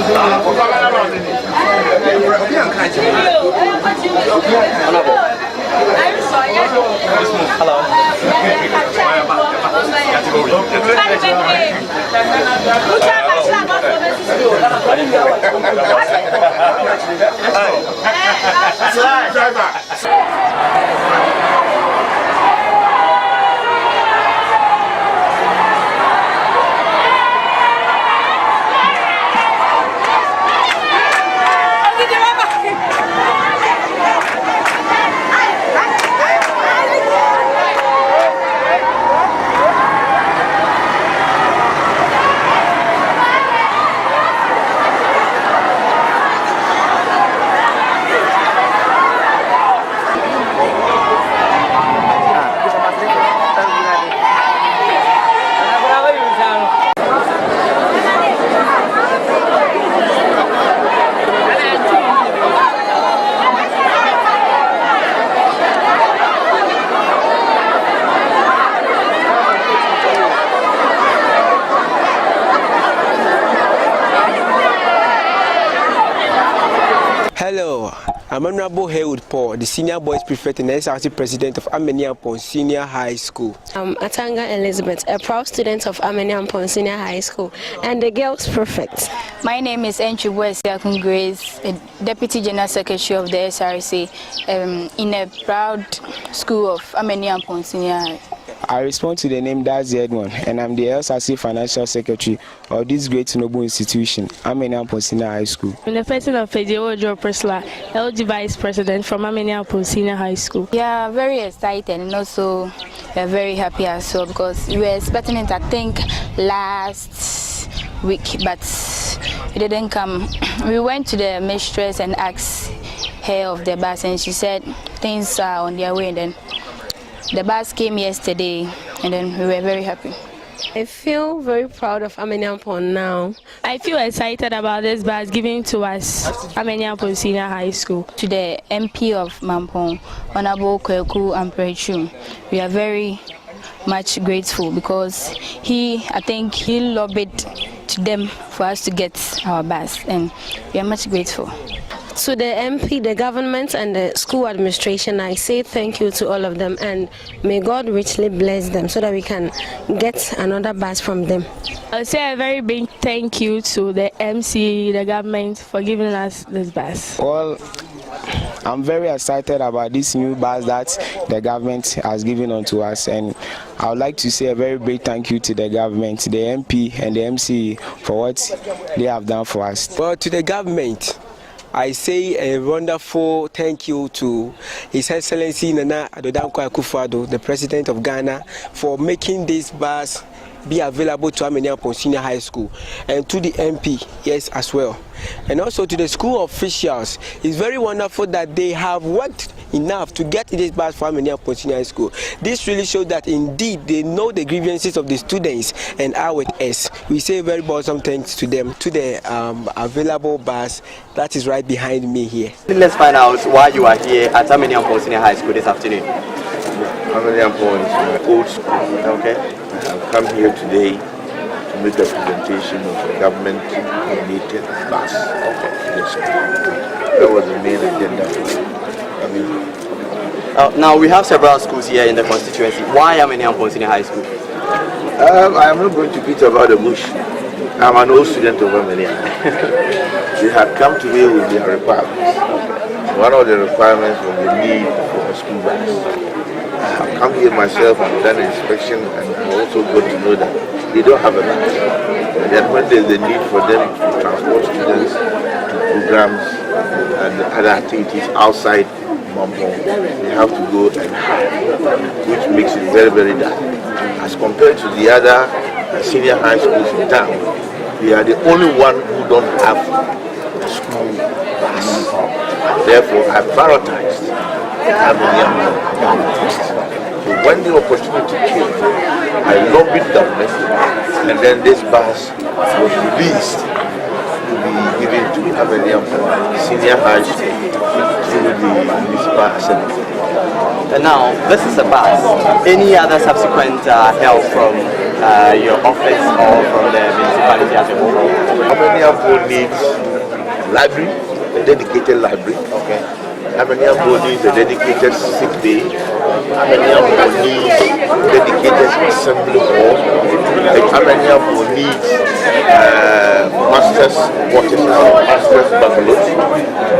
Hello. Hello, I'm Honorable Haywood Paul, the Senior Boys Prefect and SRC President of Ameniampong Senior High School. I'm Atanga Elizabeth, a proud student of Ameniampong Senior High School and the Girls Prefect. My name is Enchibu Esiakun Grace, a Deputy General Secretary of the SRC in a proud school of Ameniampong Senior High. I respond to the name Dazi Edmond, and I'm the SRC Financial Secretary of this great noble institution, Ameniampong Senior High School. I'm the person of Fejewo Joe Presla, LG Vice President from Ameniampong Senior High School. We are very excited and also we are very happy as well because we were expecting it, I think, last week, but it didn't come. We went to the mistress and asked her of the bus, and she said things are on their way, and then the bus came yesterday, and then we were very happy. I feel very proud of Ameniampong now. I feel excited about this bus given to us, Ameniampong Senior High School. To the MP of Mampong, Honorable Kweku Amprechu, we are very much grateful because I think he lobbied to them for us to get our bus, and we are much grateful. To the MP, the government and the school administration, I say thank you to all of them, and may God richly bless them so that we can get another bus from them. I'll say a very big thank you to the MC, the government, for giving us this bus. Well, I'm very excited about this new bus that the government has given unto us, and I would like to say a very big thank you to the government, the MP and the MC for what they have done for us. Well, to the government, I say a wonderful thank you to His Excellency Nana Addo Dankwa Akufo-Addo, the President of Ghana, for making this bus be available to Ameniampong Senior High School, and to the MP, yes, as well. And also to the school officials. It's very wonderful that they have worked enough to get this bus for Ameniampong Senior High School. This really shows that indeed they know the grievances of the students and are with us. We say very awesome thanks to them, to the available bus that is right behind me here. Let's find out why you are here at Ameniampong Senior High School this afternoon. Ameniampong is my old school. Okay. I've come here today to make a presentation of a government-donated bus. Yes. That was the main agenda. Now we have several schools here in the constituency. Why Ameniampong Senior High School? I am not going to beat about the bush. I'm an old student of Ameniampong. They had come to me with their requirements. One of the requirements was the need for a school bus. I've come here myself and done an inspection, and I also got to know that they don't have a bus. And then when there's a need for them to transport students to programs and other activities outside Mampong, they have to go and hire, which makes it very, very dark. As compared to the other senior high schools in town, we are the only one who don't have a school bus. Therefore, I prioritized Ameniampong. So when the opportunity came, I lobbied government, and then this bus was released to be given to Ameniampong Senior High School through the municipal assembly. And now, this is a bus. Any other subsequent help from your office or from the municipality as a whole? Ameniampong needs library, a dedicated library. Okay. Amaniambo needs a dedicated sick bay. Amaniambo needs dedicated assembly hall. Amaniambo needs master's quarters and master's bungalows.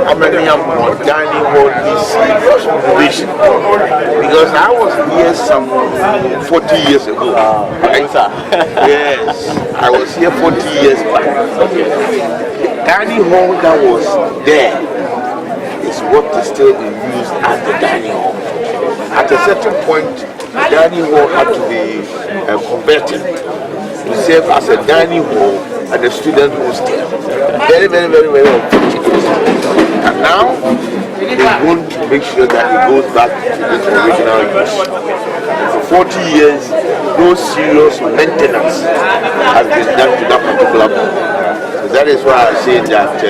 Amaniambo dining hall needs renovation. Because I was here some 40 years ago. Right? Yes, I was here 40 years back. The dining hall that was there is what is still being used as the dining hall. At a certain point, the dining hall had to be converted to serve as a dining hall and a student hostel. Very, very, very, very unfortunate. And now, they want to make sure that it goes back to its original use. And for 40 years, no serious maintenance has been done to that particular building. So that is why I say that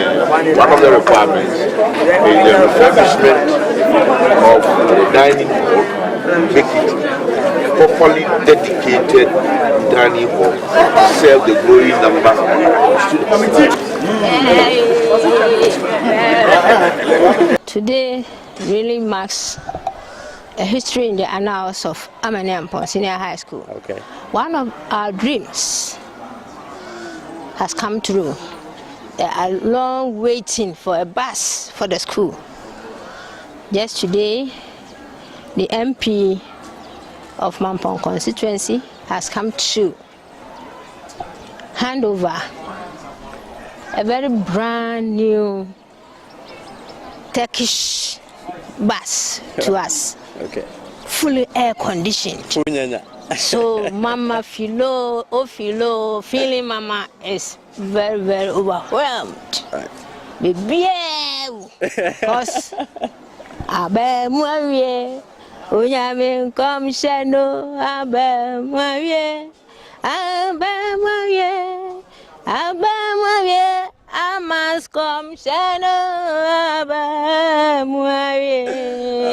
one of the requirements is the refurbishment of the dining hall, make it properly dedicated dining hall to serve the growing number of students. Today really marks a history in the annals of Amaniampo Senior High School. Okay. One of our dreams has come true. They are long waiting for a bus for the school. Just today, the MP of Mampong constituency has come to hand over a very brand new Turkish bus to us. Okay. Fully air conditioned. So Mama Philo, feeling Mama is very, very overwhelmed. Right. Baby, because Abe Mwaye, Unyame come shano, Abe Mwaye, I must come shano, Abe Mwaye.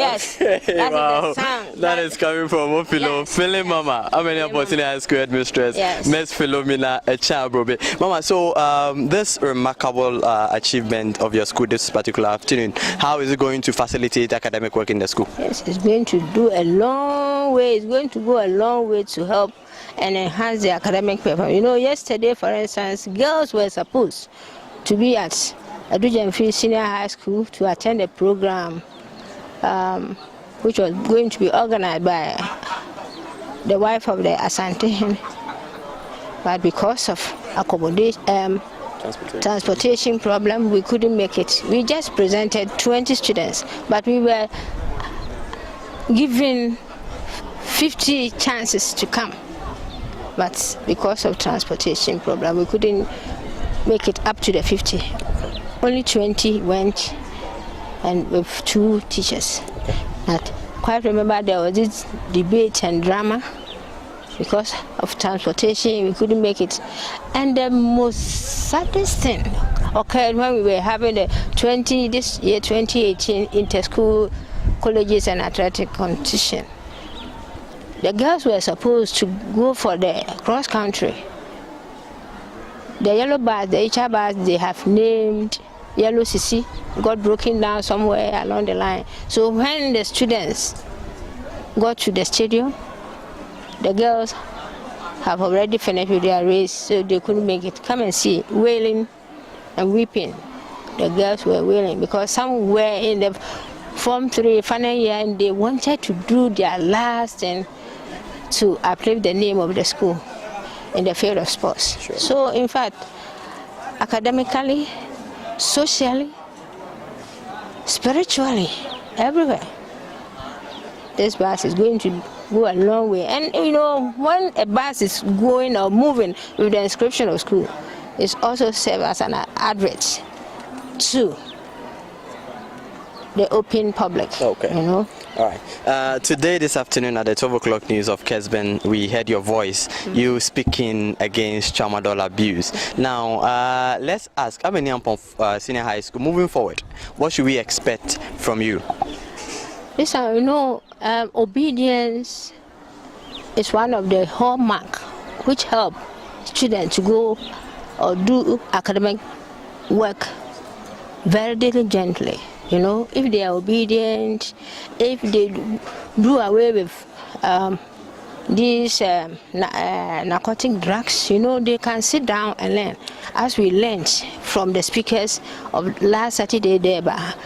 Yes, that Wow. is the song. That is coming from Ofilo, Yes. Philly Mama. I'm an Senior High School Headmistress, Yes. Miss Philomena Echabrobe. Mama, so this remarkable achievement of your school this particular afternoon, how is it going to facilitate academic work in the school? Yes, it's going to do a long way. It's going to go a long way to help and enhance the academic performance. You know, yesterday, for instance, girls were supposed to be at Adujemfi Senior High School to attend a program which was going to be organized by the wife of the Asante. But because of accommodation, transportation problem, we couldn't make it. We just presented 20 students, but we were given 50 chances to come. But because of transportation problem, we couldn't make it up to the 50. Only 20 went, and with 2 teachers. That quite remember there was this debate and drama because of transportation. We couldn't make it, and the most saddest thing occurred when we were having the 2018 inter-school colleges and athletic competition. The girls were supposed to go for the cross country. The yellow bus, the HR bus, they have named Yellow Sisi, got broken down somewhere along the line. So when the students got to the stadium, the girls have already finished with their race, so they couldn't make it. Come and see, wailing and weeping. The girls were wailing because some were in the Form 3 final year and they wanted to do their last and to uplift the name of the school in the field of sports. Sure. So in fact, academically, socially, spiritually, everywhere, this bus is going to go a long way. And you know, when a bus is going or moving with the inscription of school, it also serves as an advert to the open public. Okay. You know. All right. Today, this afternoon at the 12 o'clock news of Kesben, we heard your voice, you speaking against tramadol abuse. Now, let's ask Amaniampo Senior High School, moving forward, what should we expect from you? Listen, you know, obedience is one of the hallmark which help students to go or do academic work very diligently. You know, if they are obedient, if they do away with these narcotic drugs, you know, they can sit down and learn. As we learned from the speakers of last Saturday there, but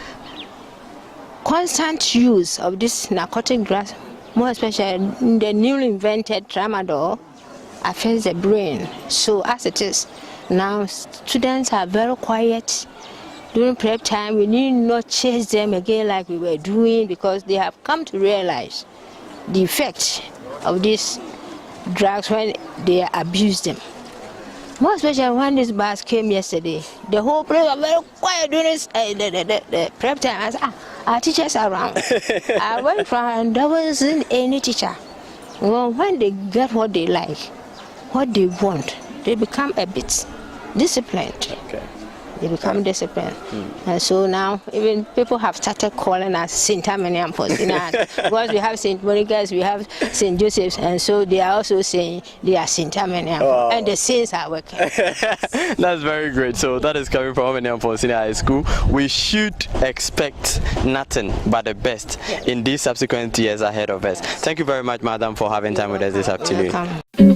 constant use of this narcotic drugs, more especially the newly invented tramadol, affects the brain. So as it is now, students are very quiet. During prep time, we need not chase them again like we were doing, because they have come to realize the effect of these drugs when they abuse them. More especially when this bus came yesterday, the whole place was very quiet during this, the prep time. I said, our teachers are around. I went from, and there wasn't any teacher. Well, when they get what they like, what they want, they become a bit disciplined. Okay. They become disciplined. And so now even people have started calling us St. Amaniampos, because we have St. Monica's, we have St. Joseph's, and so they are also saying they are St. Amaniampos, and the saints are working. That's very great. So that is coming from Amaniampos Senior High School. We should expect nothing but the best in these subsequent years ahead of us. Thank you very much, madam, for having time with us this afternoon. Welcome.